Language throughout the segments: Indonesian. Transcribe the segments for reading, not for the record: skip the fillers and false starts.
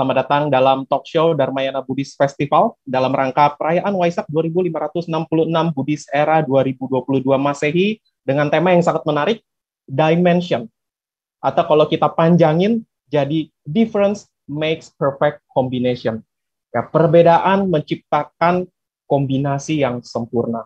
Selamat datang dalam talk show Dharmayana Buddhist Festival dalam rangka perayaan Waisak 2566 Buddhist Era 2022 Masehi dengan tema yang sangat menarik, Dimension. Atau kalau kita panjangin jadi Difference Makes Perfect Combination. Ya, perbedaan menciptakan kombinasi yang sempurna.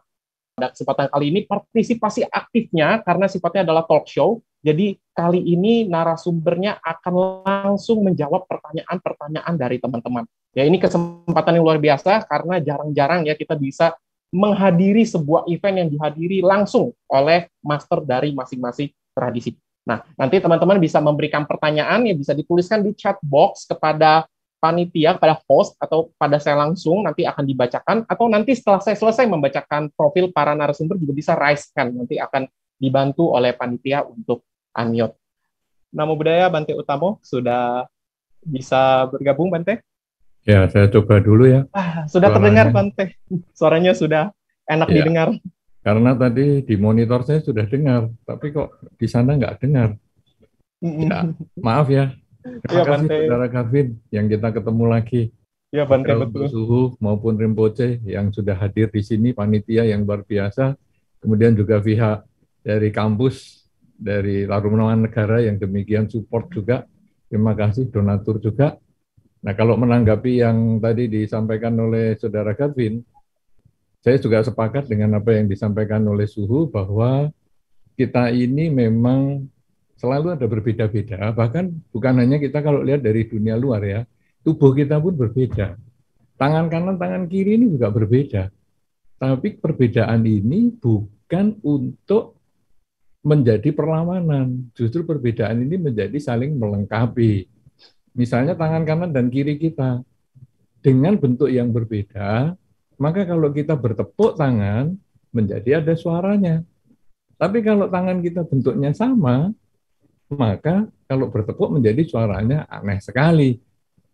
Pada kesempatan kali ini partisipasi aktifnya karena sifatnya adalah talk show. Jadi kali ini narasumbernya akan langsung menjawab pertanyaan-pertanyaan dari teman-teman. Ya ini kesempatan yang luar biasa karena jarang-jarang ya kita bisa menghadiri sebuah event yang dihadiri langsung oleh master dari masing-masing tradisi. Nah, nanti teman-teman bisa memberikan pertanyaan yang bisa dituliskan di chat box kepada panitia, pada host, atau pada saya langsung, nanti akan dibacakan, atau nanti setelah saya selesai membacakan profil para narasumber juga bisa raise hand, nanti akan dibantu oleh panitia untuk unmute. Namo Buddhaya, Bante Utamo, sudah bisa bergabung, Bante? Ya, saya coba dulu ya. Sudah terdengar, Bante. Suaranya sudah enak ya, didengar. Karena tadi di monitor saya sudah dengar, tapi kok di sana nggak dengar. Ya, maaf ya. Terima kasih Bante. Saudara Kavin yang kita ketemu lagi. Ya, Bante, betul. Suhu maupun Rinpoche yang sudah hadir di sini, panitia yang luar biasa, kemudian juga pihak dari kampus, dari Larumanan Negara yang demikian support juga. Terima kasih, donatur juga. Nah, kalau menanggapi yang tadi disampaikan oleh Saudara Kavin, saya juga sepakat dengan apa yang disampaikan oleh Suhu bahwa kita ini memang selalu ada berbeda-beda, bahkan bukan hanya kita kalau lihat dari dunia luar ya, tubuh kita pun berbeda. Tangan kanan, tangan kiri ini juga berbeda. Tapi perbedaan ini bukan untuk menjadi perlawanan, justru perbedaan ini menjadi saling melengkapi. Misalnya tangan kanan dan kiri kita dengan bentuk yang berbeda, maka kalau kita bertepuk tangan menjadi ada suaranya. Tapi kalau tangan kita bentuknya sama, maka kalau bertepuk menjadi suaranya aneh sekali.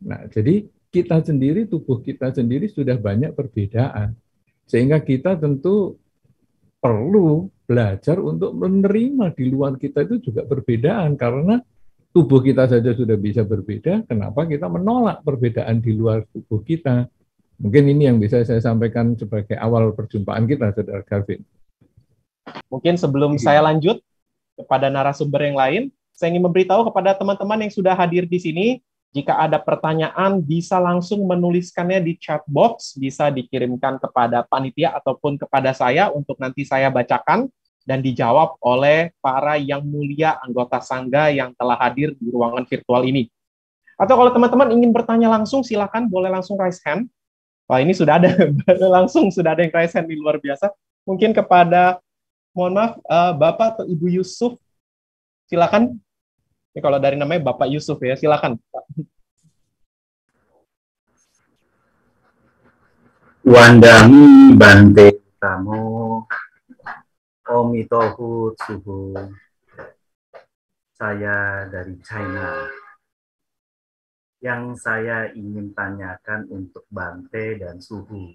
Nah, jadi kita sendiri, tubuh kita sendiri sudah banyak perbedaan. Sehingga kita tentu perlu belajar untuk menerima di luar kita itu juga perbedaan. Karena tubuh kita saja sudah bisa berbeda, kenapa kita menolak perbedaan di luar tubuh kita? Mungkin ini yang bisa saya sampaikan sebagai awal perjumpaan kita, Saudara Gavin. Mungkin sebelum saya lanjut kepada narasumber yang lain, saya ingin memberitahu kepada teman-teman yang sudah hadir di sini, jika ada pertanyaan bisa langsung menuliskannya di chat box, bisa dikirimkan kepada panitia ataupun kepada saya untuk nanti saya bacakan dan dijawab oleh para yang mulia anggota Sangga yang telah hadir di ruangan virtual ini. Atau kalau teman-teman ingin bertanya langsung, silakan boleh langsung raise hand. Wah, ini sudah ada, langsung sudah ada yang raise hand, luar biasa. Mungkin kepada, mohon maaf, Bapak atau Ibu Yusuf, silakan. Ini kalau dari namanya Bapak Yusuf ya, silakan. Wandami Bante Utamo, Omitohu Suhu. Saya dari China. Yang saya ingin tanyakan untuk Bante dan Suhu,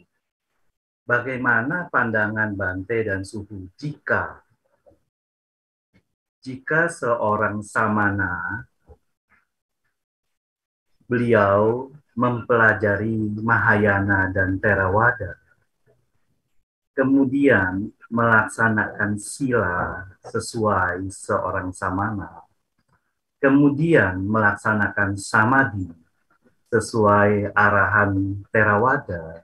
bagaimana pandangan Bante dan Suhu jika seorang samana beliau mempelajari Mahayana dan Theravada, kemudian melaksanakan sila sesuai seorang samana, kemudian melaksanakan samadhi sesuai arahan Theravada,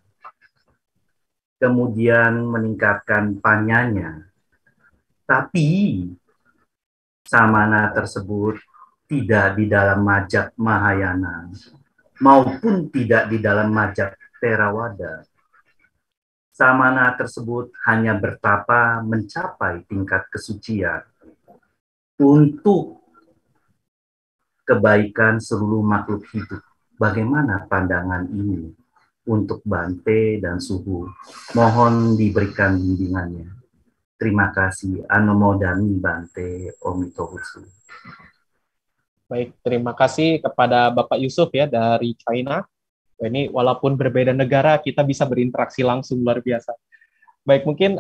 kemudian meningkatkan panyanya, tapi samana tersebut tidak di dalam majak Mahayana maupun tidak di dalam majak Theravada. Samana tersebut hanya bertapa mencapai tingkat kesucian untuk kebaikan seluruh makhluk hidup. Bagaimana pandangan ini untuk Bante dan Suhu? Mohon diberikan bimbingannya. Terima kasih. Anumodami Bante Omitohusu. Baik, terima kasih kepada Bapak Yusuf ya dari China. Ini walaupun berbeda negara, kita bisa berinteraksi langsung, luar biasa. Baik, mungkin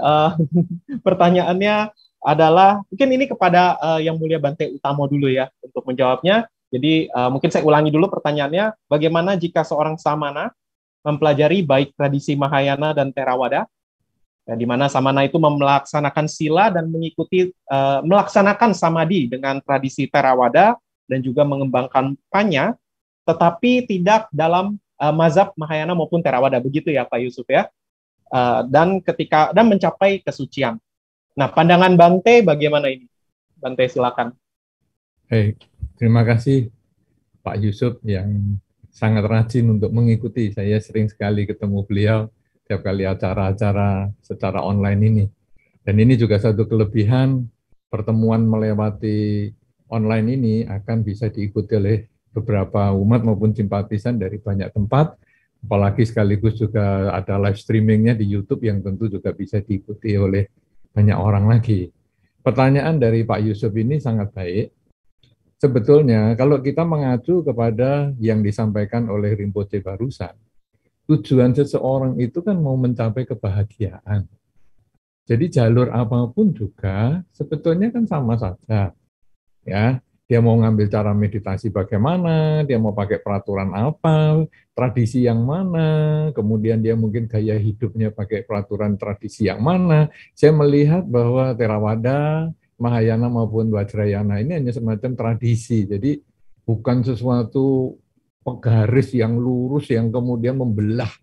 pertanyaannya adalah, mungkin ini kepada Yang Mulia Bante Utamo dulu ya, untuk menjawabnya. Jadi mungkin saya ulangi dulu pertanyaannya, bagaimana jika seorang samana mempelajari baik tradisi Mahayana dan Theravada, ya, di mana samana itu melaksanakan sila dan mengikuti melaksanakan samadhi dengan tradisi Theravada dan juga mengembangkan panya, tetapi tidak dalam mazhab Mahayana maupun Theravada, begitu ya Pak Yusuf ya. Dan mencapai kesucian. Nah, pandangan Bante bagaimana ini? Bante silakan. Terima kasih Pak Yusuf yang sangat rajin untuk mengikuti. Saya sering sekali ketemu beliau setiap kali acara-acara secara online ini. Dan ini juga satu kelebihan pertemuan melewati online ini akan bisa diikuti oleh beberapa umat maupun simpatisan dari banyak tempat, apalagi sekaligus juga ada live streamingnya di YouTube yang tentu juga bisa diikuti oleh banyak orang lagi. Pertanyaan dari Pak Yusuf ini sangat baik. Sebetulnya kalau kita mengacu kepada yang disampaikan oleh Rinpoche barusan, tujuan seseorang itu kan mau mencapai kebahagiaan. Jadi jalur apapun juga sebetulnya kan sama saja. Ya, dia mau ngambil cara meditasi bagaimana, dia mau pakai peraturan apa, tradisi yang mana, kemudian dia mungkin gaya hidupnya pakai peraturan tradisi yang mana. Saya melihat bahwa Theravada, Mahayana maupun Vajrayana ini hanya semacam tradisi. Jadi bukan sesuatu garis yang lurus yang kemudian membelah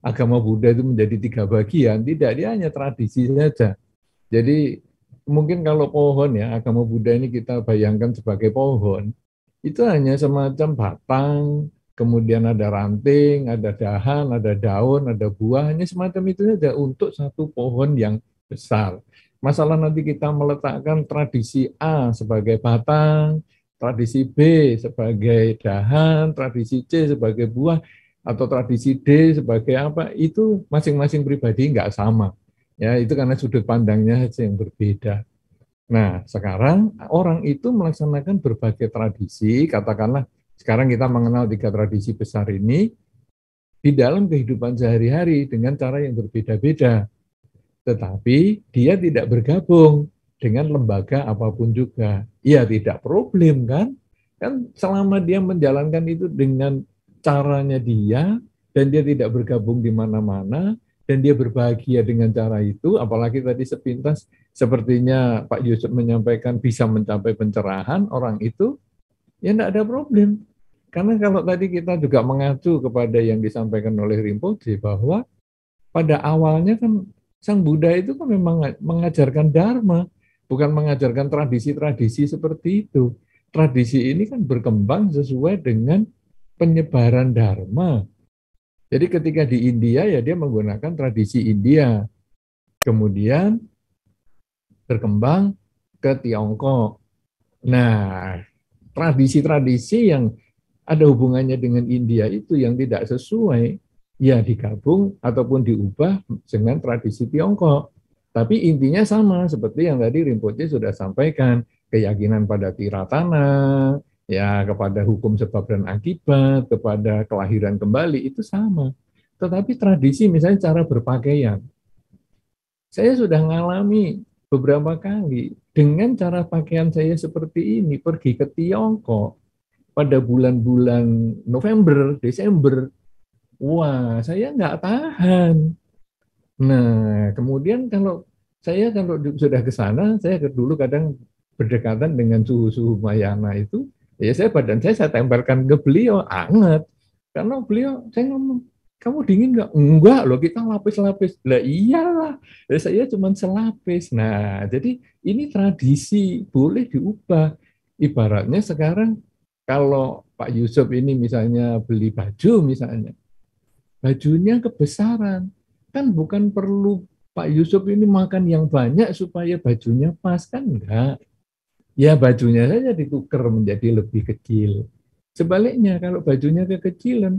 agama Buddha itu menjadi 3 bagian. Tidak, dia hanya tradisi saja. Jadi mungkin kalau pohon ya, agama Buddha ini kita bayangkan sebagai pohon, itu hanya semacam batang, kemudian ada ranting, ada dahan, ada daun, ada buah, hanya semacam itu saja untuk satu pohon yang besar. Masalah nanti kita meletakkan tradisi A sebagai batang, tradisi B sebagai dahan, tradisi C sebagai buah, atau tradisi D sebagai apa, itu masing-masing pribadi nggak sama. Ya, itu karena sudut pandangnya saja yang berbeda. Nah, sekarang orang itu melaksanakan berbagai tradisi, katakanlah sekarang kita mengenal 3 tradisi besar ini di dalam kehidupan sehari-hari dengan cara yang berbeda-beda. Tetapi dia tidak bergabung dengan lembaga apapun juga. Ya tidak problem kan? Kan selama dia menjalankan itu dengan caranya dia, dan dia tidak bergabung di mana-mana, dan dia berbahagia dengan cara itu, apalagi tadi sepintas sepertinya Pak Yusuf menyampaikan bisa mencapai pencerahan, orang itu ya tidak ada problem. Karena kalau tadi kita juga mengacu kepada yang disampaikan oleh Rinpoche bahwa pada awalnya kan Sang Buddha itu kan memang mengajarkan Dharma, bukan mengajarkan tradisi-tradisi seperti itu. Tradisi ini kan berkembang sesuai dengan penyebaran Dharma. Jadi ketika di India ya dia menggunakan tradisi India. Kemudian berkembang ke Tiongkok. Nah, tradisi-tradisi yang ada hubungannya dengan India itu yang tidak sesuai, ya digabung ataupun diubah dengan tradisi Tiongkok. Tapi intinya sama, seperti yang tadi Rinpoche sudah sampaikan, keyakinan pada tiratana, ya kepada hukum sebab dan akibat, kepada kelahiran kembali, itu sama. Tetapi tradisi misalnya cara berpakaian, saya sudah mengalami beberapa kali dengan cara pakaian saya seperti ini, pergi ke Tiongkok pada bulan-bulan November, Desember, wah saya nggak tahan. Nah, kemudian kalau sudah ke sana, saya dulu kadang berdekatan dengan suhu-suhu Mahayana itu, ya badan saya tempelkan ke beliau, hangat. Karena beliau, saya ngomong, kamu dingin nggak? Enggak loh, kita lapis-lapis. Lah iyalah, saya cuma selapis. Nah, jadi ini tradisi, boleh diubah. Ibaratnya sekarang, kalau Pak Yusuf ini misalnya beli baju misalnya, bajunya kebesaran. Kan bukan perlu Pak Yusuf ini makan yang banyak supaya bajunya pas, kan enggak. Ya bajunya saja ditukar menjadi lebih kecil. Sebaliknya kalau bajunya kekecilan,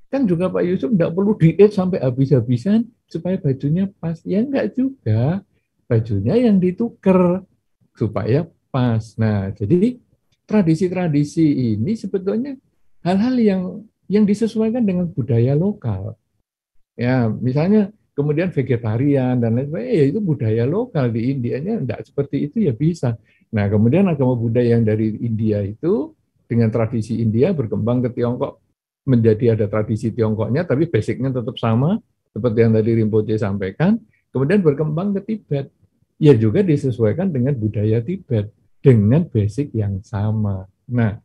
kan juga Pak Yusuf enggak perlu diet sampai habis-habisan supaya bajunya pas. Ya enggak juga. Bajunya yang ditukar supaya pas. Nah, jadi tradisi-tradisi ini sebetulnya hal-hal yang disesuaikan dengan budaya lokal. Ya, misalnya kemudian vegetarian dan lain sebagainya, ya itu budaya lokal di Indianya enggak seperti itu ya bisa. Nah, kemudian agama Buddha yang dari India itu dengan tradisi India berkembang ke Tiongkok, menjadi ada tradisi Tiongkoknya, tapi basicnya tetap sama, seperti yang tadi Rinpoche sampaikan, kemudian berkembang ke Tibet. Ya juga disesuaikan dengan budaya Tibet, dengan basic yang sama. Nah,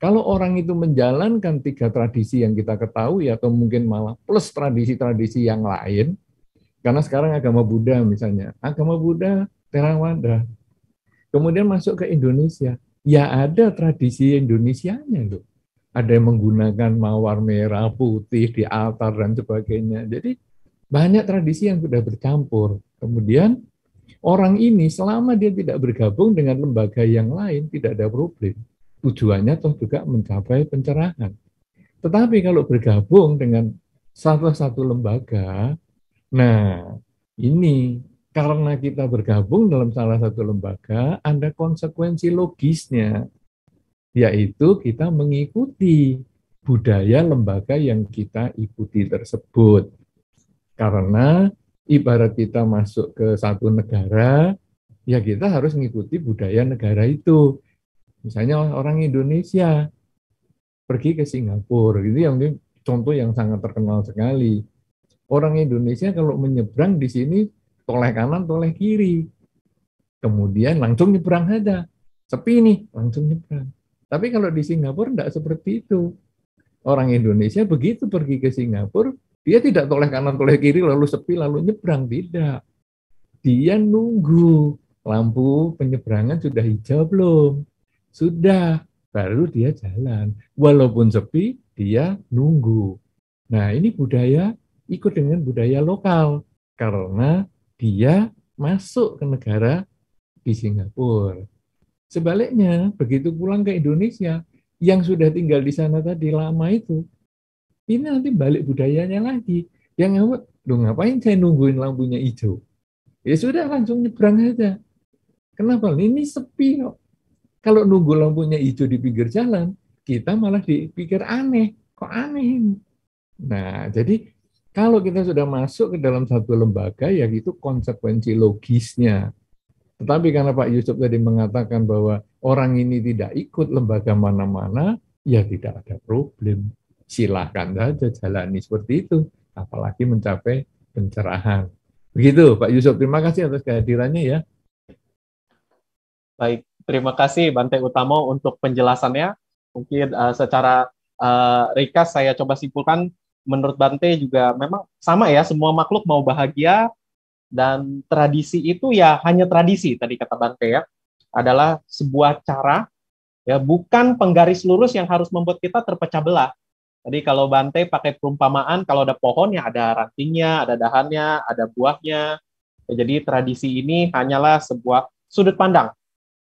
kalau orang itu menjalankan 3 tradisi yang kita ketahui, atau mungkin malah plus tradisi-tradisi yang lain, karena sekarang agama Buddha misalnya, agama Buddha Theravada, kemudian masuk ke Indonesia, ya ada tradisi Indonesianya loh. Ada yang menggunakan mawar merah, putih di altar dan sebagainya. Jadi banyak tradisi yang sudah bercampur. Kemudian orang ini selama dia tidak bergabung dengan lembaga yang lain tidak ada problem. Tujuannya toh juga mencapai pencerahan. Tetapi kalau bergabung dengan salah satu lembaga, nah ini karena kita bergabung dalam salah satu lembaga, ada konsekuensi logisnya, yaitu kita mengikuti budaya lembaga yang kita ikuti tersebut. Karena ibarat kita masuk ke satu negara, ya kita harus mengikuti budaya negara itu. Misalnya orang Indonesia pergi ke Singapura, itu yang contoh yang sangat terkenal sekali. Orang Indonesia kalau menyeberang di sini, toleh kanan, toleh kiri. Kemudian langsung nyebrang saja. Sepi nih, langsung nyebrang. Tapi kalau di Singapura tidak seperti itu. Orang Indonesia begitu pergi ke Singapura, dia tidak toleh kanan, toleh kiri, lalu sepi, lalu nyebrang. Tidak. Dia nunggu. Lampu penyeberangan sudah hijau belum? Sudah. Baru dia jalan. Walaupun sepi, dia nunggu. Nah, ini budaya, ikut dengan budaya lokal. Karena dia masuk ke negara di Singapura. Sebaliknya, begitu pulang ke Indonesia, yang sudah tinggal di sana tadi lama itu, ini nanti balik budayanya lagi. Yang ngamuk, loh ngapain saya nungguin lampunya hijau? Ya sudah, langsung nyebrang aja. Kenapa? Ini sepi kok. Kalau nunggu lampunya hijau di pinggir jalan, kita malah dipikir aneh. Kok aneh ini? Nah, jadi kalau kita sudah masuk ke dalam satu lembaga, ya itu konsekuensi logisnya. Tetapi karena Pak Yusuf tadi mengatakan bahwa orang ini tidak ikut lembaga mana-mana, ya tidak ada problem. Silahkan saja jalani seperti itu, apalagi mencapai pencerahan. Begitu Pak Yusuf, terima kasih atas kehadirannya ya. Baik, terima kasih Bante Utamo untuk penjelasannya. Mungkin secara ringkas saya coba simpulkan, menurut Bante juga memang sama ya, semua makhluk mau bahagia, dan tradisi itu ya hanya tradisi, tadi kata Bante ya, adalah sebuah cara, ya bukan penggaris lurus yang harus membuat kita terpecah belah. Jadi kalau Bante pakai perumpamaan, kalau ada pohon ya ada rantingnya, ada dahannya, ada buahnya. Ya, jadi tradisi ini hanyalah sebuah sudut pandang,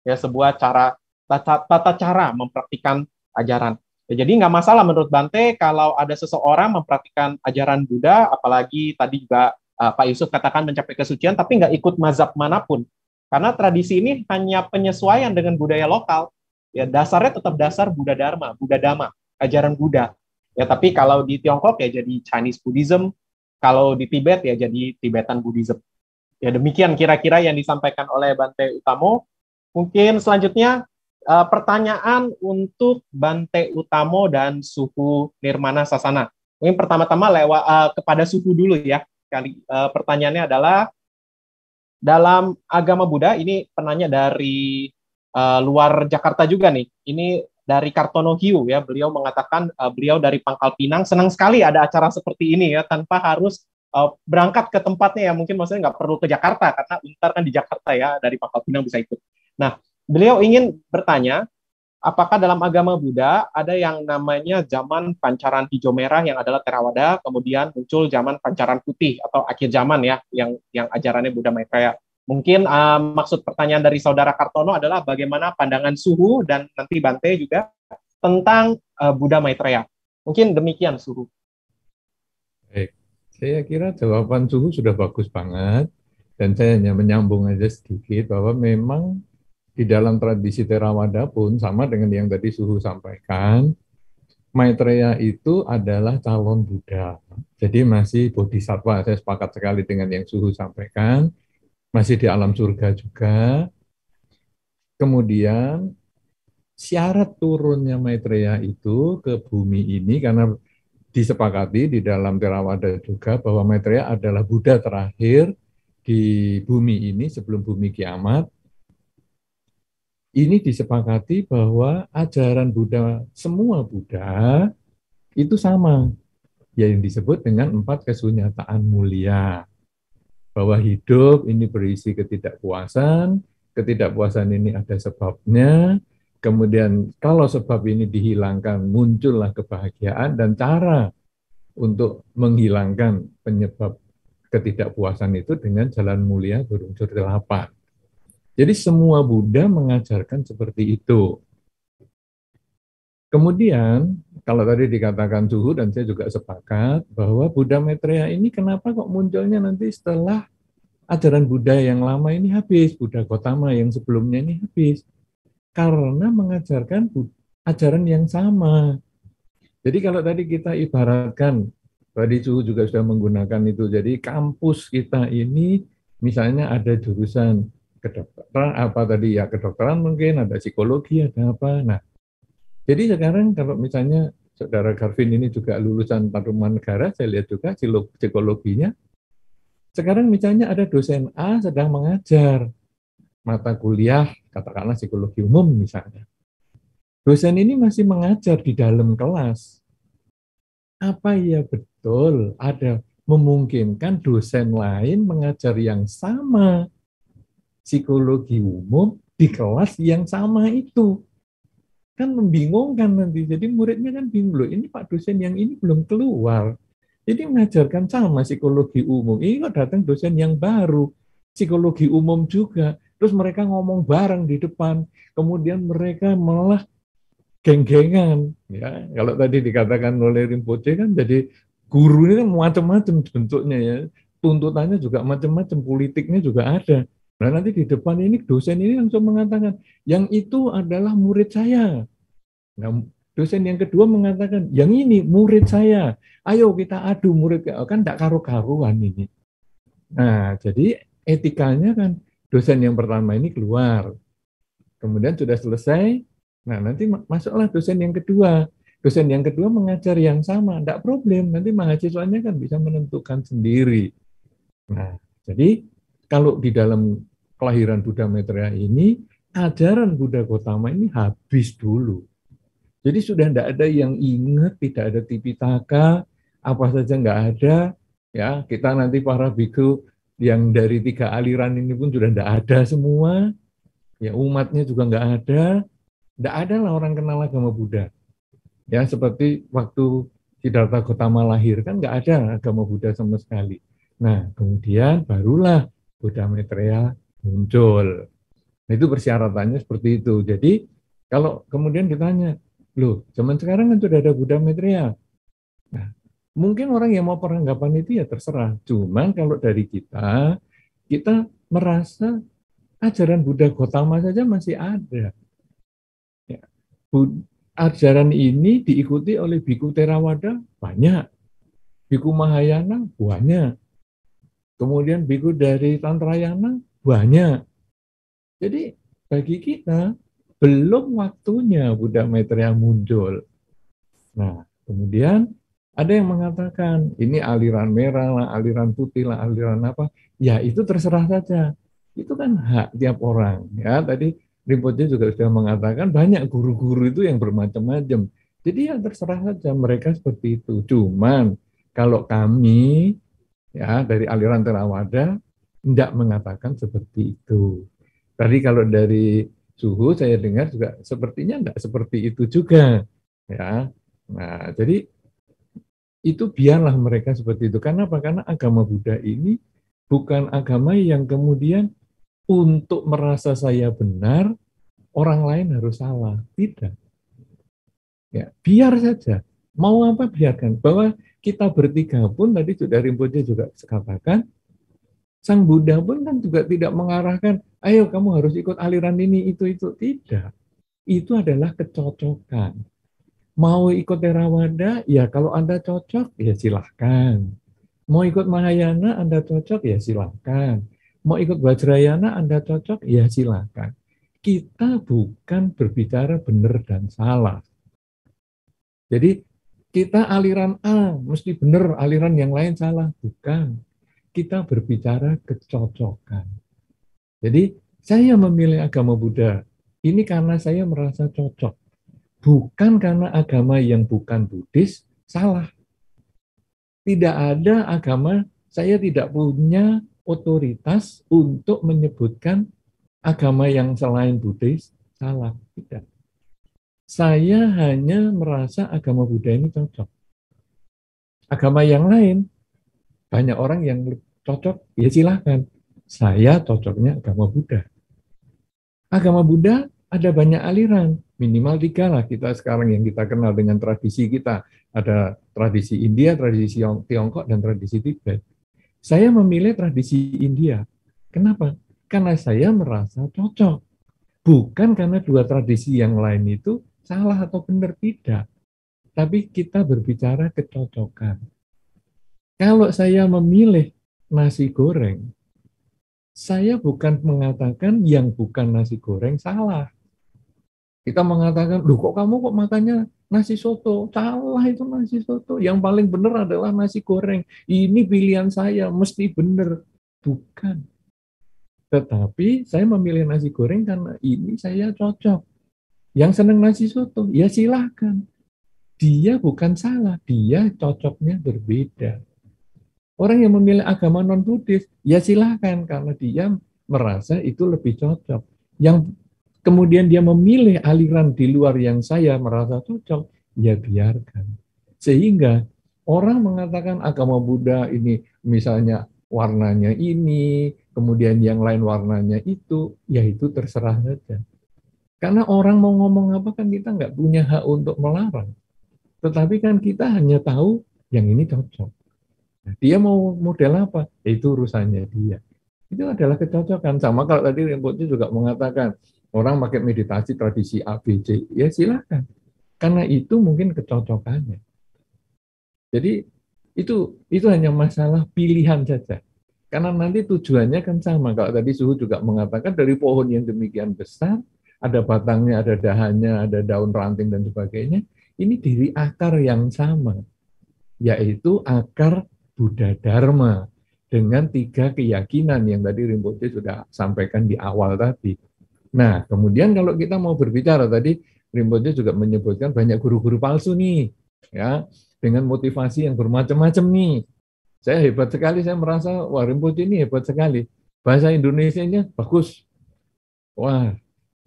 ya sebuah cara tata cara mempraktikkan ajaran. Ya, jadi nggak masalah menurut Bante kalau ada seseorang mempraktikkan ajaran Buddha, apalagi tadi juga Pak Yusuf katakan mencapai kesucian, tapi nggak ikut mazhab manapun. Karena tradisi ini hanya penyesuaian dengan budaya lokal. Ya, dasarnya tetap dasar Buddha Dharma, Buddha Dhamma, ajaran Buddha. Ya, tapi kalau di Tiongkok ya jadi Chinese Buddhism, kalau di Tibet ya jadi Tibetan Buddhism. Ya, demikian kira-kira yang disampaikan oleh Bante Utamo. Mungkin selanjutnya pertanyaan untuk Bante Utamo dan Suhu Nirmana Sasana. Mungkin pertama-tama lewat kepada Suhu dulu ya. Pertanyaannya adalah, dalam agama Buddha, ini penanya dari luar Jakarta juga nih, ini dari Kartono Hiu ya, beliau mengatakan beliau dari Pangkal Pinang, senang sekali ada acara seperti ini ya, tanpa harus berangkat ke tempatnya ya, mungkin maksudnya nggak perlu ke Jakarta, karena Untar kan di Jakarta ya, dari Pangkal Pinang bisa ikut. Nah, beliau ingin bertanya, apakah dalam agama Buddha ada yang namanya zaman pancaran hijau merah yang adalah Theravada, kemudian muncul zaman pancaran putih atau akhir zaman ya, yang ajarannya Buddha Maitreya. Mungkin maksud pertanyaan dari saudara Kartono adalah bagaimana pandangan Suhu dan nanti Bante juga tentang Buddha Maitreya. Mungkin demikian Suhu. Baik, saya kira jawaban Suhu sudah bagus banget, dan saya hanya menyambung aja sedikit bahwa memang di dalam tradisi Theravada pun sama dengan yang tadi Suhu sampaikan, Maitreya itu adalah calon Buddha. Jadi masih bodhisattva, saya sepakat sekali dengan yang Suhu sampaikan, masih di alam surga juga. Kemudian syarat turunnya Maitreya itu ke bumi ini karena disepakati di dalam Theravada juga bahwa Maitreya adalah Buddha terakhir di bumi ini sebelum bumi kiamat. Ini disepakati bahwa ajaran Buddha, semua Buddha itu sama, yang disebut dengan 4 kesunyataan mulia. Bahwa hidup ini berisi ketidakpuasan, ketidakpuasan ini ada sebabnya, kemudian kalau sebab ini dihilangkan, muncullah kebahagiaan, dan cara untuk menghilangkan penyebab ketidakpuasan itu dengan jalan mulia berunsur 8. Jadi semua Buddha mengajarkan seperti itu. Kemudian, kalau tadi dikatakan suhu, dan saya juga sepakat, bahwa Buddha Maitreya ini kenapa kok munculnya nanti setelah ajaran Buddha yang lama ini habis, Buddha Gautama yang sebelumnya ini habis. Karena mengajarkan ajaran yang sama. Jadi kalau tadi kita ibaratkan, tadi suhu juga sudah menggunakan itu, jadi kampus kita ini misalnya ada jurusan kedokteran, apa tadi ya, kedokteran mungkin, ada psikologi, ada apa. Nah, jadi sekarang kalau misalnya Saudara Garvin ini juga lulusan Tarumanegara, saya lihat juga psikologinya. Sekarang misalnya ada dosen A sedang mengajar mata kuliah, katakanlah psikologi umum misalnya. Dosen ini masih mengajar di dalam kelas. Apa ya betul ada memungkinkan dosen lain mengajar yang sama psikologi umum di kelas yang sama itu? Kan membingungkan nanti. Jadi muridnya kan bingung, loh ini Pak dosen yang ini belum keluar. Jadi mengajarkan sama psikologi umum. Ini kok datang dosen yang baru, psikologi umum juga. Terus mereka ngomong bareng di depan. Kemudian mereka malah geng-gengan. Ya, kalau tadi dikatakan oleh Rinpoche kan jadi guru ini kan macam-macam bentuknya ya. Tuntutannya juga macam-macam, politiknya juga ada. Nah nanti di depan ini dosen ini langsung mengatakan, yang itu adalah murid saya. Nah, dosen yang kedua mengatakan, yang ini murid saya. Ayo kita adu murid, kan tidak karu-karuan ini. Nah, jadi etikanya kan dosen yang pertama ini keluar. Kemudian sudah selesai, nah nanti masuklah dosen yang kedua. Dosen yang kedua mengajar yang sama, tidak problem. Nanti mahasiswanya kan bisa menentukan sendiri. Nah, jadi kalau di dalam kelahiran Buddha Maitreya ini, ajaran Buddha Gautama ini habis dulu. Jadi sudah tidak ada yang ingat, tidak ada Tipitaka, apa saja nggak ada. Ya, kita nanti para biku yang dari 3 aliran ini pun sudah tidak ada semua. Ya, umatnya juga nggak ada. Tidak ada lah orang kenal agama Buddha. Ya, seperti waktu Siddhartha Gautama lahir kan nggak ada agama Buddha sama sekali. Nah, kemudian barulah Buddha Maitreya muncul. Nah, itu persyaratannya seperti itu. Jadi kalau kemudian ditanya, loh, zaman sekarang kan sudah ada Buddha Maitreya. Nah, mungkin orang yang mau peranggapan itu ya terserah. Cuman kalau dari kita merasa ajaran Buddha Gautama saja masih ada. Ya. Ajaran ini diikuti oleh Biku Theravada banyak. Biku Mahayana banyak. Kemudian Biku dari Tantrayana banyak. Jadi bagi kita belum waktunya Buddha Maitreya muncul. Nah, kemudian ada yang mengatakan ini aliran merah lah, aliran putih lah, aliran apa. Ya itu terserah saja. Itu kan hak tiap orang. Ya tadi Rinpoche juga sudah mengatakan banyak guru-guru itu yang bermacam-macam. Jadi ya terserah saja mereka seperti itu. Cuman kalau kami ya dari aliran Theravada tidak mengatakan seperti itu. Tadi kalau dari suhu saya dengar juga sepertinya tidak seperti itu juga. Ya, nah jadi itu biarlah mereka seperti itu. Karena apa? Karena agama Buddha ini bukan agama yang kemudian untuk merasa saya benar, orang lain harus salah. Tidak. Ya, biar saja. Mau apa biarkan. Bahwa kita bertiga pun tadi sudah Rinpoche juga katakan, Sang Buddha pun kan juga tidak mengarahkan, ayo kamu harus ikut aliran ini, itu. Tidak. Itu adalah kecocokan. Mau ikut Theravada, ya kalau Anda cocok, ya silahkan. Mau ikut Mahayana, Anda cocok, ya silahkan. Mau ikut Vajrayana, Anda cocok, ya silahkan. kita bukan berbicara benar dan salah. Jadi kita aliran A mesti benar, aliran yang lain salah. Bukan. Kita berbicara kecocokan. Jadi saya memilih agama Buddha ini karena saya merasa cocok. Bukan karena agama yang bukan Buddhis salah. Tidak ada agama, saya tidak punya otoritas untuk menyebutkan agama yang selain Buddhis salah. Tidak. Saya hanya merasa agama Buddha ini cocok. Agama yang lain, banyak orang yang cocok, ya silahkan. Saya cocoknya agama Buddha. Agama Buddha ada banyak aliran, minimal 3 lah kita sekarang yang kita kenal dengan tradisi kita. Ada tradisi India, tradisi Tiongkok, dan tradisi Tibet. Saya memilih tradisi India. Kenapa? Karena saya merasa cocok. Bukan karena dua tradisi yang lain itu salah atau benar, tidak. Tapi kita berbicara kecocokan. Kalau saya memilih nasi goreng, saya bukan mengatakan yang bukan nasi goreng salah. Kita mengatakan, loh kok kamu kok makannya nasi soto? Salah itu nasi soto. Yang paling benar adalah nasi goreng. Ini pilihan saya, mesti benar. Bukan. Tetapi saya memilih nasi goreng karena ini saya cocok. Yang senang nasi soto, ya silahkan. Dia bukan salah, dia cocoknya berbeda. Orang yang memilih agama non-Buddhis, ya silahkan, karena dia merasa itu lebih cocok. Yang kemudian dia memilih aliran di luar yang saya merasa cocok, ya biarkan. Sehingga orang mengatakan agama Buddha ini misalnya warnanya ini, kemudian yang lain warnanya itu, ya itu terserah saja. Karena orang mau ngomong apa kan kita nggak punya hak untuk melarang. Tetapi kan kita hanya tahu yang ini cocok. Nah, dia mau model apa? Itu urusannya dia. Itu adalah kecocokan. Sama kalau tadi Rinpoche juga mengatakan, orang pakai meditasi tradisi ABC, ya silakan. Karena itu mungkin kecocokannya. Jadi itu hanya masalah pilihan saja. Karena nanti tujuannya kan sama. Kalau tadi Suhu juga mengatakan dari pohon yang demikian besar, ada batangnya, ada dahannya, ada daun ranting dan sebagainya, ini dari akar yang sama, yaitu akar Buddha Dharma dengan 3 keyakinan yang tadi Rinpoche sudah sampaikan di awal tadi. Nah, kemudian kalau kita mau berbicara tadi Rinpoche juga menyebutkan banyak guru-guru palsu nih, ya, dengan motivasi yang bermacam-macam nih. Saya hebat sekali, saya merasa wah Rinpoche ini hebat sekali. Bahasa Indonesianya bagus. Wah,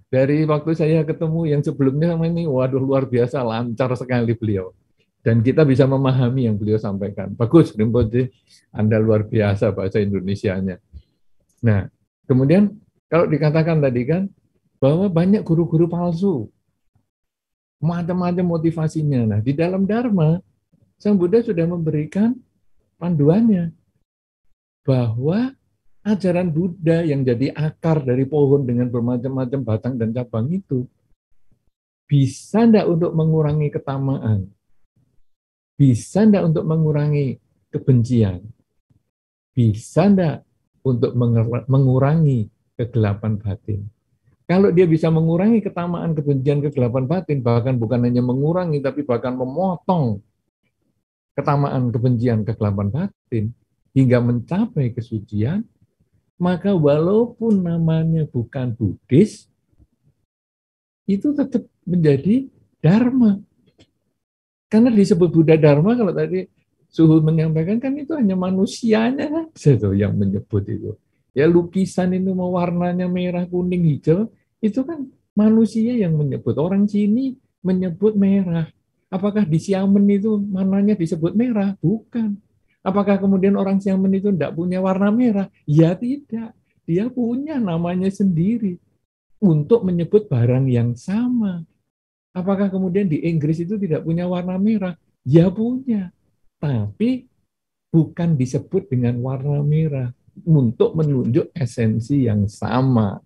dari waktu saya ketemu yang sebelumnya sama ini, waduh luar biasa, lancar sekali beliau. Dan kita bisa memahami yang beliau sampaikan. Bagus, Rinpoche, Anda luar biasa bahasa Indonesianya. Nah, kemudian kalau dikatakan tadi kan, bahwa banyak guru-guru palsu. Macam-macam motivasinya. Nah, di dalam Dharma, Sang Buddha sudah memberikan panduannya. Bahwa ajaran Buddha yang jadi akar dari pohon dengan bermacam-macam batang dan cabang itu, bisa enggak untuk mengurangi ketamaan? Bisa enggak untuk mengurangi kebencian? Bisa enggak untuk mengurangi kegelapan batin? Kalau dia bisa mengurangi ketamaan, kebencian, kegelapan batin, bahkan bukan hanya mengurangi, tapi bahkan memotong ketamaan, kebencian, kegelapan batin, hingga mencapai kesucian, maka walaupun namanya bukan Buddhis, itu tetap menjadi Dharma. Karena disebut Buddha Dharma, kalau tadi Suhu menyampaikan kan itu hanya manusianya saja yang menyebut itu. Ya lukisan itu mau warnanya merah, kuning, hijau, itu kan manusia yang menyebut. Orang sini menyebut merah. Apakah di Xiamen itu warnanya disebut merah? Bukan. Apakah kemudian orang Xiamen itu tidak punya warna merah? Ya tidak. Dia punya namanya sendiri untuk menyebut barang yang sama. Apakah kemudian di Inggris itu tidak punya warna merah? Ya punya. Tapi bukan disebut dengan warna merah untuk menunjuk esensi yang sama.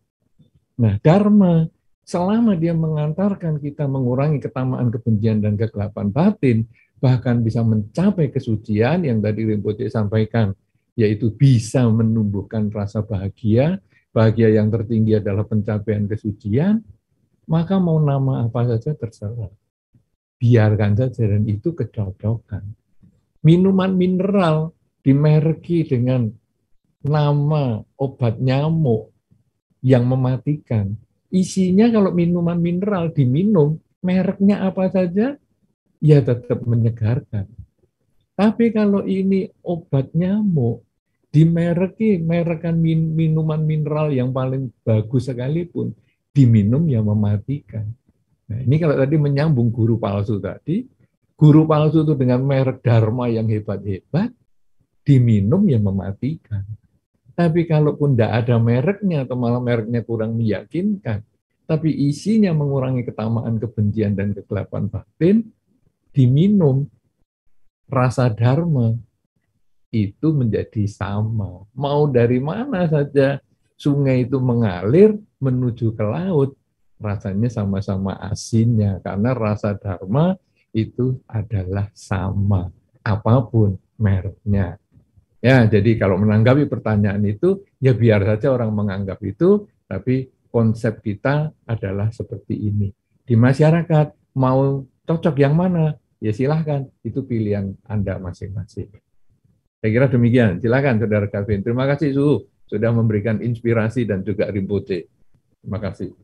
Nah, Dharma, selama dia mengantarkan kita mengurangi ketamaan, kebencian, dan kegelapan batin, bahkan bisa mencapai kesucian yang tadi Rinpoche sampaikan, yaitu bisa menumbuhkan rasa bahagia, bahagia yang tertinggi adalah pencapaian kesucian, maka mau nama apa saja terserah. Biarkan saja, dan itu kecocokan. Minuman mineral dimerki dengan nama obat nyamuk yang mematikan. Isinya kalau minuman mineral diminum, mereknya apa saja, ya tetap menyegarkan. Tapi kalau ini obat nyamuk, merekan minuman mineral yang paling bagus sekalipun, diminum yang mematikan. Nah, ini kalau tadi menyambung guru palsu tadi, guru palsu itu dengan merek Dharma yang hebat-hebat, diminum yang mematikan. Tapi kalaupun tidak ada mereknya, atau malah mereknya kurang meyakinkan, tapi isinya mengurangi ketamaan, kebencian, dan kegelapan batin, diminum, rasa Dharma itu menjadi sama. Mau dari mana saja sungai itu mengalir menuju ke laut, rasanya sama-sama asinnya, karena rasa Dharma itu adalah sama, apapun mereknya. Ya, jadi kalau menanggapi pertanyaan itu, ya biar saja orang menganggap itu, tapi konsep kita adalah seperti ini. Di masyarakat, mau cocok yang mana? Ya silahkan, itu pilihan Anda masing-masing. Saya kira demikian. Silakan Saudara Kevin. Terima kasih Suhu sudah memberikan inspirasi dan juga Rinpoche. Terima kasih.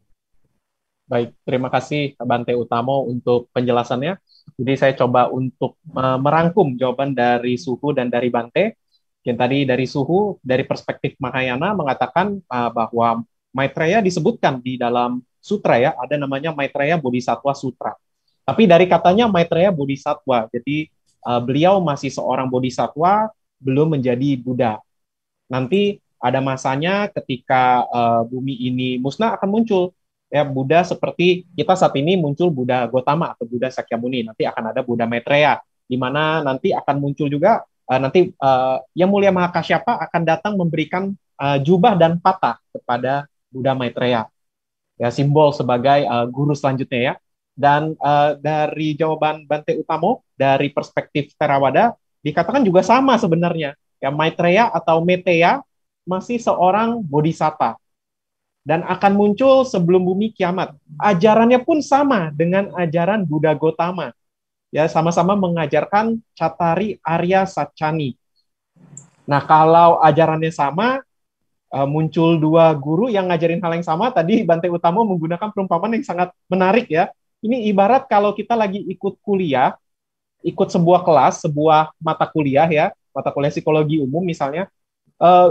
Baik, terima kasih Bante Utamo untuk penjelasannya. Jadi saya coba untuk merangkum jawaban dari Suhu dan dari Bante. Yang tadi dari Suhu, dari perspektif Mahayana mengatakan bahwa Maitreya disebutkan di dalam sutra ya, ada namanya Maitreya Bodhisattva Sutra. Tapi dari katanya Maitreya Bodhisattva, jadi beliau masih seorang bodhisattva, belum menjadi Buddha. Nanti ada masanya ketika bumi ini musnah akan muncul ya Buddha seperti kita saat ini muncul Buddha Gotama atau Buddha Sakyamuni. Nanti akan ada Buddha Maitreya, di mana nanti akan muncul juga Yang Mulia Mahakasyapa akan datang memberikan jubah dan patah kepada Buddha Maitreya, ya simbol sebagai guru selanjutnya ya. Dan dari jawaban Bante Utamo dari perspektif Theravada dikatakan juga sama sebenarnya. Ya Maitreya atau Meteya masih seorang bodhisatta dan akan muncul sebelum bumi kiamat. Ajarannya pun sama dengan ajaran Buddha Gotama. Ya sama-sama mengajarkan Cattari Arya Sacani. Nah, kalau ajarannya sama, muncul dua guru yang ngajarin hal yang sama. Tadi Bante Utamo menggunakan perumpamaan yang sangat menarik ya. Ini ibarat kalau kita lagi ikut kuliah, ikut sebuah kelas, sebuah mata kuliah ya, mata kuliah psikologi umum misalnya,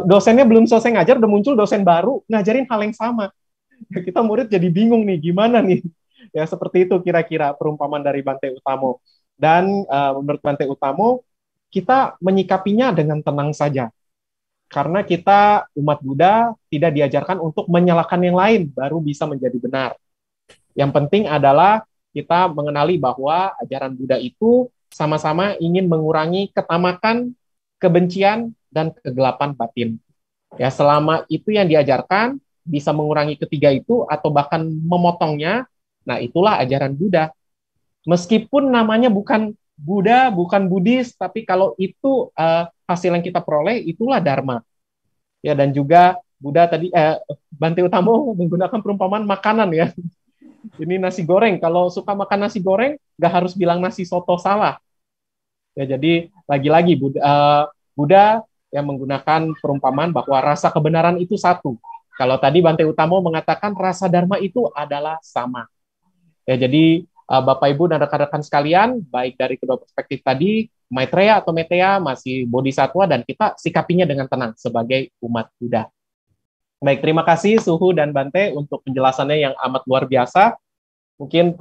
dosennya belum selesai ngajar, udah muncul dosen baru ngajarin hal yang sama. Kita murid jadi bingung nih, gimana nih? Ya seperti itu kira-kira perumpamaan dari Bante Utamo. Dan menurut Bante Utamo, kita menyikapinya dengan tenang saja. Karena kita umat Buddha tidak diajarkan untuk menyalahkan yang lain, baru bisa menjadi benar. Yang penting adalah kita mengenali bahwa ajaran Buddha itu sama-sama ingin mengurangi ketamakan, kebencian, dan kegelapan batin. Ya, selama itu yang diajarkan, bisa mengurangi ketiga itu, atau bahkan memotongnya, nah itulah ajaran Buddha. Meskipun namanya bukan Buddha, bukan Buddhis, tapi kalau itu hasil yang kita peroleh, itulah Dharma. Ya, dan juga Buddha tadi, Bante Utamo menggunakan perumpamaan makanan ya. Ini nasi goreng, kalau suka makan nasi goreng, nggak harus bilang nasi soto salah. Ya, jadi lagi-lagi Buddha yang menggunakan perumpamaan bahwa rasa kebenaran itu satu. Kalau tadi Bante Utamo mengatakan rasa Dharma itu adalah sama. Ya, jadi Bapak Ibu dan rekan-rekan sekalian, baik dari kedua perspektif tadi, Maitreya atau Meteya masih bodhisattva dan kita sikapinya dengan tenang sebagai umat Buddha. Baik, terima kasih Suhu dan Bante untuk penjelasannya yang amat luar biasa. Mungkin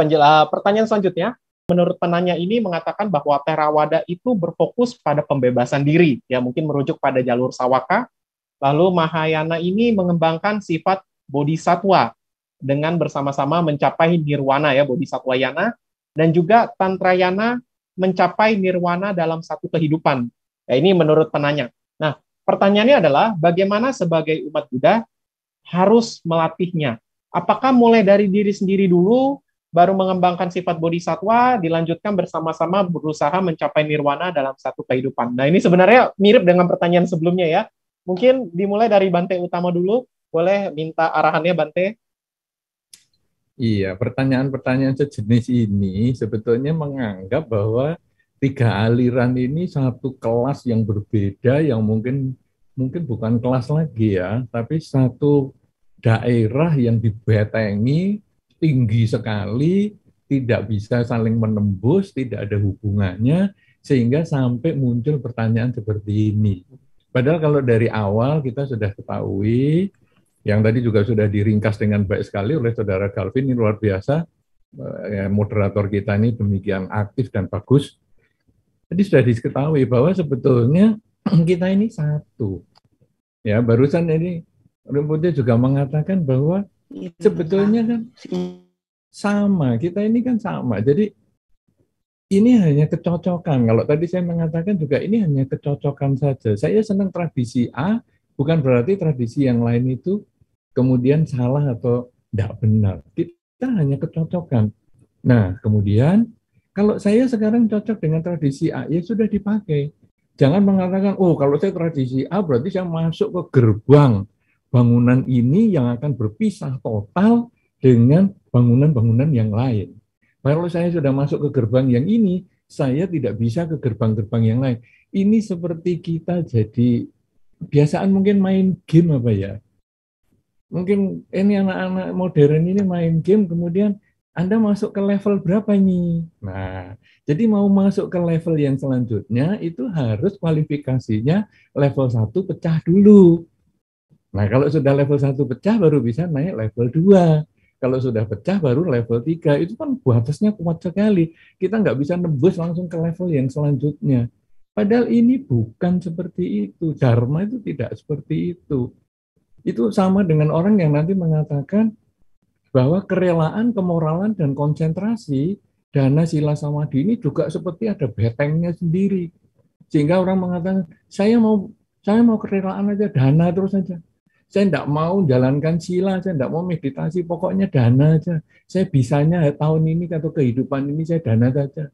pertanyaan selanjutnya, menurut penanya ini mengatakan bahwa Theravada itu berfokus pada pembebasan diri, ya mungkin merujuk pada jalur Sawaka. Lalu Mahayana ini mengembangkan sifat bodhisattva dengan bersama-sama mencapai nirwana ya bodhisattvayana, dan juga tantrayana mencapai nirwana dalam satu kehidupan. Ya, ini menurut penanya. Nah, pertanyaannya adalah bagaimana sebagai umat Buddha harus melatihnya? Apakah mulai dari diri sendiri dulu, baru mengembangkan sifat bodhisattva, dilanjutkan bersama-sama berusaha mencapai nirwana dalam satu kehidupan? Nah, ini sebenarnya mirip dengan pertanyaan sebelumnya ya. Mungkin dimulai dari Bante Utamo dulu. boleh minta arahannya Bante? Iya, pertanyaan-pertanyaan sejenis ini sebetulnya menganggap bahwa tiga aliran ini satu kelas yang berbeda, yang mungkin mungkin bukan kelas lagi ya, tapi satu daerah yang dibetengi tinggi sekali, tidak bisa saling menembus, tidak ada hubungannya, sehingga sampai muncul pertanyaan seperti ini. Padahal kalau dari awal kita sudah ketahui, yang tadi juga sudah diringkas dengan baik sekali oleh Saudara Calvin, ini luar biasa, moderator kita ini demikian aktif dan bagus. Jadi sudah diketahui bahwa sebetulnya kita ini satu. Ya, barusan ini Rumputnya juga mengatakan bahwa sebetulnya kan sama, kita ini kan sama. Jadi ini hanya kecocokan. Kalau tadi saya mengatakan juga ini hanya kecocokan saja. Saya senang tradisi A, bukan berarti tradisi yang lain itu kemudian salah atau tidak benar. Kita hanya kecocokan. Nah, kemudian kalau saya sekarang cocok dengan tradisi A, ya sudah dipakai. Jangan mengatakan, oh kalau saya tradisi A berarti saya masuk ke gerbang bangunan ini yang akan berpisah total dengan bangunan-bangunan yang lain. Kalau saya sudah masuk ke gerbang yang ini, saya tidak bisa ke gerbang-gerbang yang lain. Ini seperti kita jadi biasaan mungkin main game apa ya. Mungkin ini anak-anak modern ini main game, kemudian Anda masuk ke level berapa nih? Nah, jadi mau masuk ke level yang selanjutnya, itu harus kualifikasinya level 1 pecah dulu. Nah, kalau sudah level 1 pecah, baru bisa naik level 2. Kalau sudah pecah, baru level 3. Itu kan batasnya kuat sekali. Kita nggak bisa nebus langsung ke level yang selanjutnya. Padahal ini bukan seperti itu. Dharma itu tidak seperti itu. Itu sama dengan orang yang nanti mengatakan bahwa kerelaan, kemoralan, dan konsentrasi, dana, sila, samadhi ini juga seperti ada betengnya sendiri. Sehingga orang mengatakan, saya mau kerelaan aja, dana terus aja. Saya tidak mau jalankan sila, saya tidak mau meditasi, pokoknya dana aja. Saya bisanya tahun ini atau kehidupan ini saya dana saja.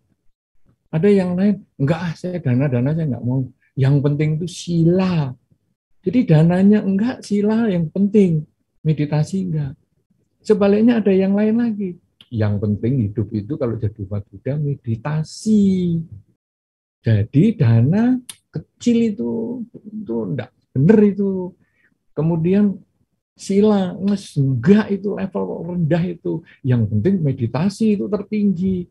Ada yang lain, enggak, saya dana saya enggak mau. Yang penting itu sila. Jadi dananya enggak, sila yang penting, meditasi enggak. Sebaliknya ada yang lain lagi. Yang penting hidup itu kalau jadi umat Buddha meditasi. Jadi dana kecil itu enggak benar itu. Kemudian sila, enggak itu level rendah itu. Yang penting meditasi itu tertinggi.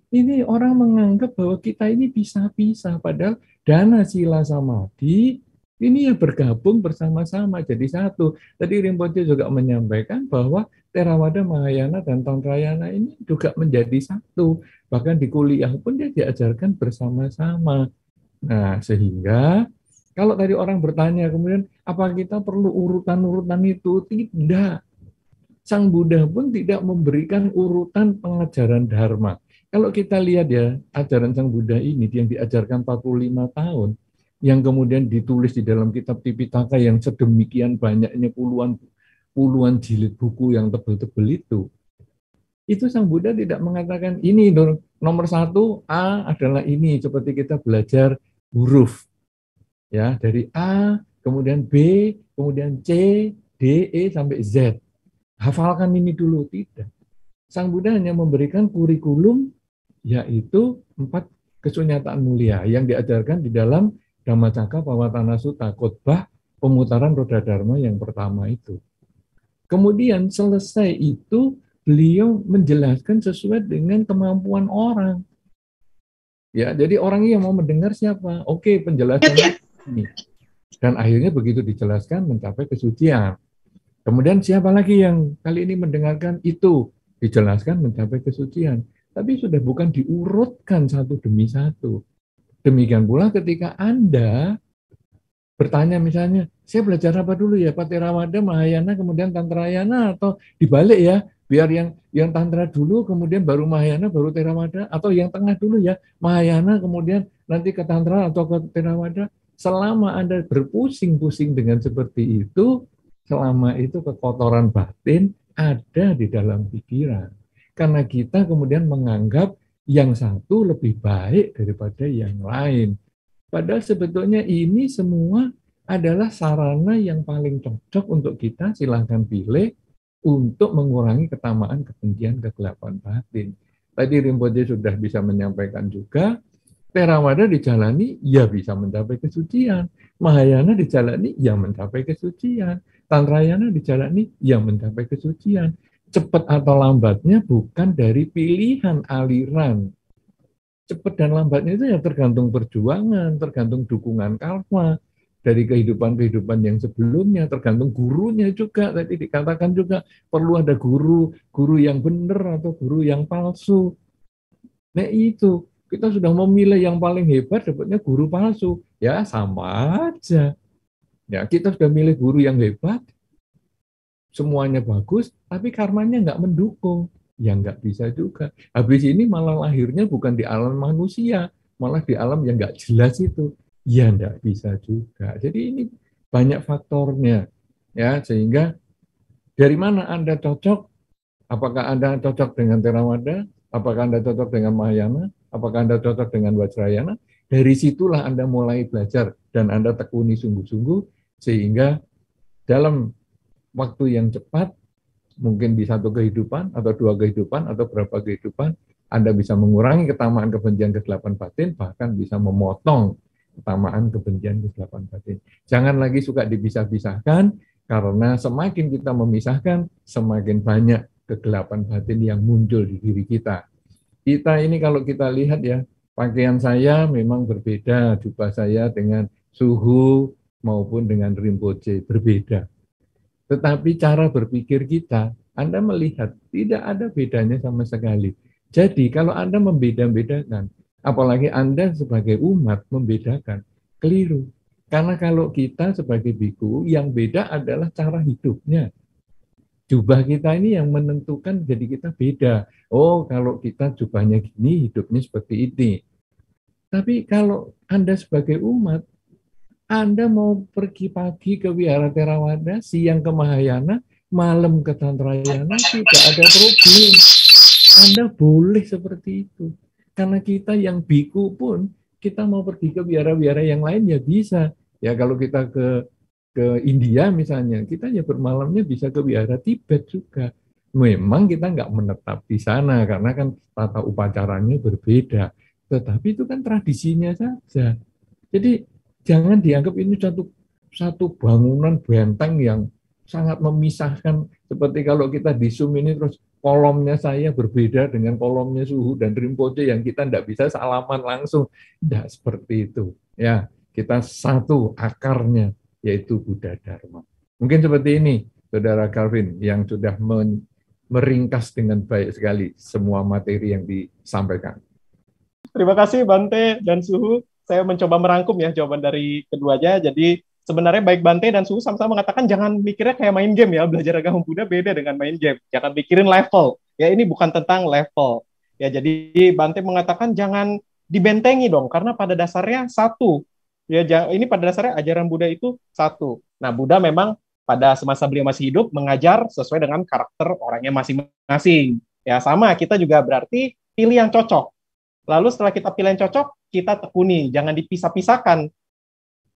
Ini orang menganggap bahwa kita ini bisa-bisa. Padahal dana, sila, samadhi ini yang bergabung bersama-sama jadi satu. Tadi Rinpoche juga menyampaikan bahwa Theravada, Mahayana, dan Tantrayana ini juga menjadi satu. Bahkan di kuliah pun dia diajarkan bersama-sama. Nah, sehingga kalau tadi orang bertanya kemudian, apa kita perlu urutan-urutan itu? Tidak. Sang Buddha pun tidak memberikan urutan pengajaran Dharma. Kalau kita lihat ya, ajaran Sang Buddha ini yang diajarkan 45 tahun, yang kemudian ditulis di dalam kitab Tipitaka yang sedemikian banyaknya puluhan jilid buku yang tebel-tebel itu Sang Buddha tidak mengatakan ini nomor 1 A adalah ini, seperti kita belajar huruf. Ya, dari A, kemudian B, kemudian C, D, E, sampai Z. Hafalkan ini dulu, tidak. Sang Buddha hanya memberikan kurikulum, yaitu 4 kesunyataan mulia yang diajarkan di dalam Dhammacakkappavattana Sutta, khotbah pemutaran roda dharma yang pertama itu. Kemudian selesai itu, beliau menjelaskan sesuai dengan kemampuan orang. Ya, jadi orang yang mau mendengar siapa? Oke, penjelasannya ini. Dan akhirnya begitu dijelaskan mencapai kesucian. Kemudian siapa lagi yang kali ini mendengarkan itu dijelaskan mencapai kesucian. Tapi sudah bukan diurutkan satu demi satu. Demikian pula ketika Anda bertanya misalnya, saya belajar apa dulu ya, Pak Theravada, Mahayana, kemudian Tantrayana, atau dibalik ya, biar yang Tantra dulu, kemudian baru Mahayana, baru Theravada, atau yang tengah dulu ya, Mahayana, kemudian nanti ke Tantra atau ke Theravada. Selama Anda berpusing-pusing dengan seperti itu, selama itu kekotoran batin ada di dalam pikiran. Karena kita kemudian menganggap yang satu lebih baik daripada yang lain. Padahal sebetulnya ini semua adalah sarana yang paling cocok untuk kita silahkan pilih untuk mengurangi ketamaan, kebencian, kegelapan batin. Tadi Rinpoche sudah bisa menyampaikan juga, Theravada dijalani, ya bisa mencapai kesucian. Mahayana dijalani, ya mencapai kesucian. Tantrayana dijalani, ya mencapai kesucian. Cepat atau lambatnya bukan dari pilihan aliran. Cepat dan lambatnya itu ya tergantung perjuangan, tergantung dukungan karma dari kehidupan-kehidupan yang sebelumnya, tergantung gurunya juga. Tadi dikatakan juga perlu ada guru yang benar atau guru yang palsu. Nah itu, kita sudah memilih yang paling hebat, dapatnya guru palsu. Ya sama aja. Ya kita sudah milih guru yang hebat, semuanya bagus, tapi karmanya nggak mendukung. Ya nggak bisa juga. Habis ini malah lahirnya bukan di alam manusia, malah di alam yang nggak jelas itu. Ya nggak bisa juga. Jadi ini banyak faktornya. Ya sehingga dari mana Anda cocok? Apakah Anda cocok dengan Theravada? Apakah Anda cocok dengan Mahayana? Apakah Anda cocok dengan Vajrayana? Dari situlah Anda mulai belajar dan Anda tekuni sungguh-sungguh sehingga dalam waktu yang cepat, mungkin di satu kehidupan atau dua kehidupan atau berapa kehidupan, Anda bisa mengurangi ketamaan, kebencian, kegelapan batin, bahkan bisa memotong ketamaan, kebencian, kegelapan batin. Jangan lagi suka dipisah-pisahkan, karena semakin kita memisahkan, semakin banyak kegelapan batin yang muncul di diri kita. Kita ini kalau kita lihat ya, pakaian saya memang berbeda, jubah saya dengan Suhu maupun dengan Rinpoche berbeda. Tetapi cara berpikir kita, Anda melihat tidak ada bedanya sama sekali. Jadi kalau Anda membeda-bedakan, apalagi Anda sebagai umat membedakan, keliru. Karena kalau kita sebagai biku, yang beda adalah cara hidupnya. Jubah kita ini yang menentukan jadi kita beda. Oh, kalau kita jubahnya gini, hidupnya seperti ini. Tapi kalau Anda sebagai umat, Anda mau pergi pagi ke Wihara Theravada, siang ke Mahayana, malam ke Tantrayana, tidak ada problem. Anda boleh seperti itu. Karena kita yang biku pun, kita mau pergi ke wihara-wihara yang lain ya bisa. Ya kalau kita ke India misalnya, kita ya bermalamnya bisa ke wihara Tibet juga. Memang kita nggak menetap di sana, karena kan tata upacaranya berbeda. Tetapi itu kan tradisinya saja. Jadi jangan dianggap ini satu bangunan benteng yang sangat memisahkan. Seperti kalau kita di Zoom ini terus kolomnya saya berbeda dengan kolomnya Suhu dan Rinpoche yang kita tidak bisa salaman langsung. Tidak seperti itu. Ya, kita satu akarnya, yaitu Buddha Dharma. Mungkin seperti ini, Saudara Calvin, yang sudah meringkas dengan baik sekali semua materi yang disampaikan. Terima kasih Bante dan Suhu. Saya mencoba merangkum ya jawaban dari keduanya. Jadi sebenarnya baik Bante dan Suhu sama-sama mengatakan jangan mikirnya kayak main game ya. Belajar agama Buddha beda dengan main game. Jangan mikirin level. Ya ini bukan tentang level. Ya jadi Bante mengatakan jangan dibentengi dong. Karena pada dasarnya satu. Ya ini pada dasarnya ajaran Buddha itu satu. Nah Buddha memang pada semasa beliau masih hidup mengajar sesuai dengan karakter orangnya masing-masing. Ya sama kita juga berarti pilih yang cocok. Lalu setelah kita pilih yang cocok, kita tekuni, jangan dipisah-pisahkan.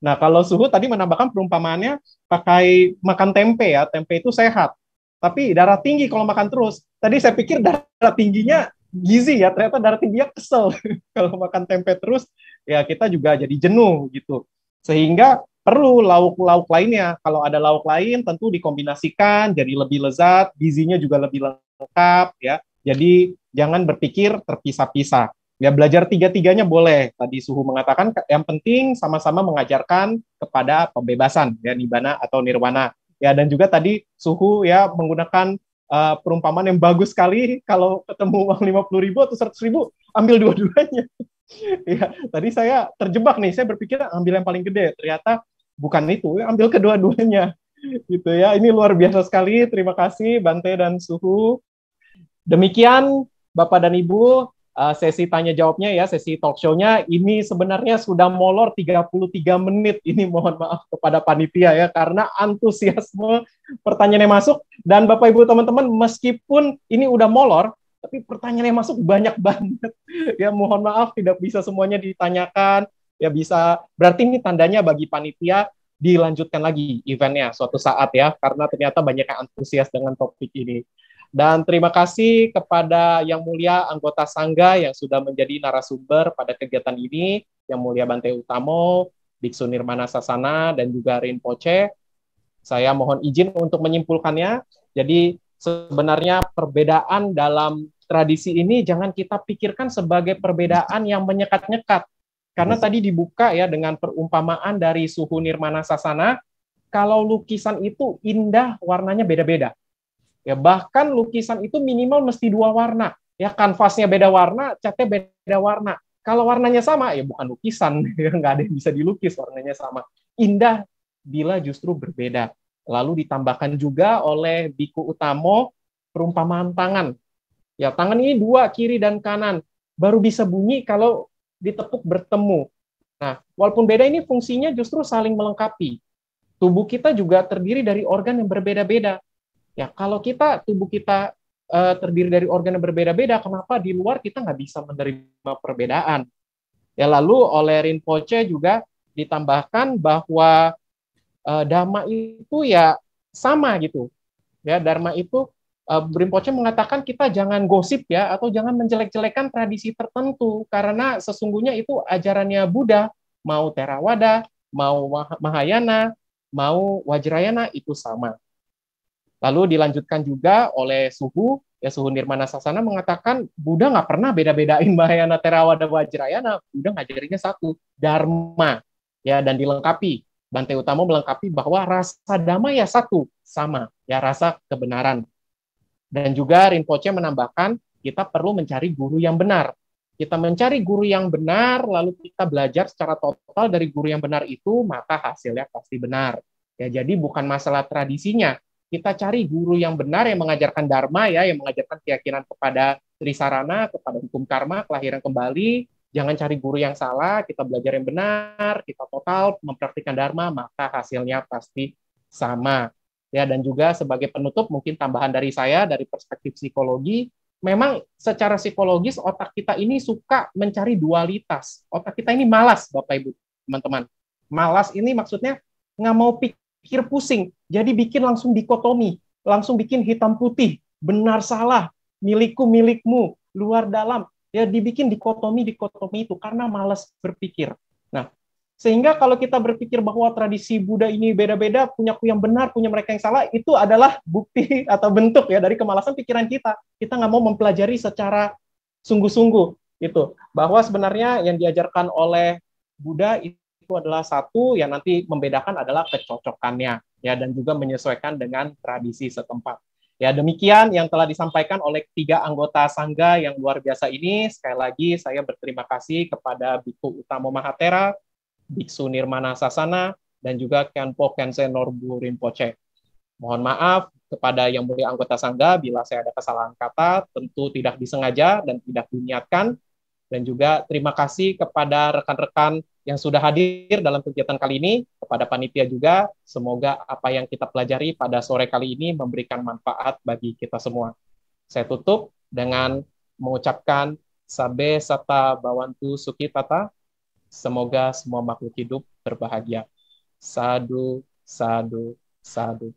Nah, kalau Suhu tadi menambahkan perumpamaannya pakai makan tempe ya, tempe itu sehat. Tapi darah tinggi kalau makan terus. Tadi saya pikir darah tingginya gizi ya, ternyata darah tingginya kesel. Kalau makan tempe terus, ya kita juga jadi jenuh gitu. Sehingga perlu lauk-lauk lainnya. Kalau ada lauk lain, tentu dikombinasikan jadi lebih lezat, gizinya juga lebih lengkap ya. Jadi jangan berpikir terpisah-pisah. Ya belajar tiga-tiganya boleh. Tadi Suhu mengatakan yang penting sama-sama mengajarkan kepada pembebasan ya nibbana atau nirwana. Ya dan juga tadi Suhu ya menggunakan perumpamaan yang bagus sekali kalau ketemu uang 50.000 atau 100.000 ambil dua-duanya. Ya, tadi saya terjebak nih. Saya berpikir ambil yang paling gede. Ternyata bukan itu, ambil kedua-duanya. Gitu ya. Ini luar biasa sekali. Terima kasih Bante dan Suhu. Demikian Bapak dan Ibu, sesi tanya jawabnya ya, sesi talk show-nya ini sebenarnya sudah molor 33 menit. Ini mohon maaf kepada panitia ya, karena antusiasme pertanyaan yang masuk. Dan Bapak Ibu teman-teman, meskipun ini udah molor, tapi pertanyaan yang masuk banyak banget. Ya mohon maaf tidak bisa semuanya ditanyakan. Ya bisa, berarti ini tandanya bagi panitia dilanjutkan lagi eventnya suatu saat ya, karena ternyata banyak yang antusias dengan topik ini. Dan terima kasih kepada Yang Mulia anggota Sangga yang sudah menjadi narasumber pada kegiatan ini, Yang Mulia Bante Utamo, Biksu Nirmana Sasana, dan juga Rinpoche. Saya mohon izin untuk menyimpulkannya. Jadi sebenarnya perbedaan dalam tradisi ini jangan kita pikirkan sebagai perbedaan yang menyekat-nyekat. Karena tadi dibuka ya dengan perumpamaan dari Suhu Nirmana Sasana, kalau lukisan itu indah, warnanya beda-beda. Ya, bahkan lukisan itu minimal mesti 2 warna. Ya, kanvasnya beda warna, catnya beda warna. Kalau warnanya sama, ya bukan lukisan. Nggak ada yang bisa dilukis, warnanya sama. Indah bila justru berbeda. Lalu ditambahkan juga oleh Biku Utamo perumpamaan tangan. Ya, tangan ini 2, kiri dan kanan. Baru bisa bunyi kalau ditepuk bertemu. Nah, walaupun beda ini fungsinya justru saling melengkapi. Tubuh kita juga terdiri dari organ yang berbeda-beda. Ya, kalau tubuh kita terdiri dari organ yang berbeda-beda, kenapa di luar kita nggak bisa menerima perbedaan? Ya, lalu oleh Rinpoche juga ditambahkan bahwa Dharma itu ya sama gitu. Ya, Dharma itu Rinpoche mengatakan kita jangan gosip ya, atau jangan menjelek-jelekan tradisi tertentu, karena sesungguhnya itu ajarannya Buddha, mau Theravada, mau Mahayana, mau Vajrayana, itu sama. Lalu dilanjutkan juga oleh Suhu, ya Suhu Nirmana Sasana mengatakan Buddha nggak pernah beda-bedain Mahayana, Theravada, Vajrayana, Buddha ngajarinya satu, Dharma, ya, dan dilengkapi. Bante Utamo melengkapi bahwa rasa Dhamma ya satu, sama, ya rasa kebenaran. Dan juga Rinpoche menambahkan, kita perlu mencari guru yang benar. Kita mencari guru yang benar, lalu kita belajar secara total dari guru yang benar itu, maka hasilnya pasti benar. Ya, jadi bukan masalah tradisinya. Kita cari guru yang benar yang mengajarkan Dharma, ya, yang mengajarkan keyakinan kepada Trisarana, kepada hukum karma, kelahiran kembali. Jangan cari guru yang salah, kita belajar yang benar, kita total mempraktikkan Dharma, maka hasilnya pasti sama. Ya, dan juga sebagai penutup mungkin tambahan dari saya dari perspektif psikologi, memang secara psikologis otak kita ini suka mencari dualitas. Otak kita ini malas, Bapak Ibu, teman-teman. Malas ini maksudnya nggak mau pikir pusing, jadi bikin langsung dikotomi, langsung bikin hitam putih, benar salah, milikku milikmu, luar dalam, ya dibikin dikotomi itu karena malas berpikir. Nah, sehingga kalau kita berpikir bahwa tradisi Buddha ini beda-beda, punyaku yang benar, punya mereka yang salah, itu adalah bukti atau bentuk ya dari kemalasan pikiran kita. Kita nggak mau mempelajari secara sungguh-sungguh itu, bahwa sebenarnya yang diajarkan oleh Buddha itu adalah satu, yang nanti membedakan adalah kecocokannya ya, dan juga menyesuaikan dengan tradisi setempat. Ya, demikian yang telah disampaikan oleh 3 anggota Sangga yang luar biasa ini. Sekali lagi saya berterima kasih kepada Biku Utamo Mahathera, Biksu Nirmana Sasana, dan juga Khenpo Khensen Norbu Rinpoche. Mohon maaf kepada yang mulia anggota Sangga bila saya ada kesalahan kata, tentu tidak disengaja dan tidak diniatkan. Dan juga terima kasih kepada rekan-rekan yang sudah hadir dalam kegiatan kali ini, kepada panitia juga. Semoga apa yang kita pelajari pada sore kali ini memberikan manfaat bagi kita semua. Saya tutup dengan mengucapkan Sabe Sata Bawantu Sukitata. Semoga semua makhluk hidup berbahagia. Sadu, sadu, sadu.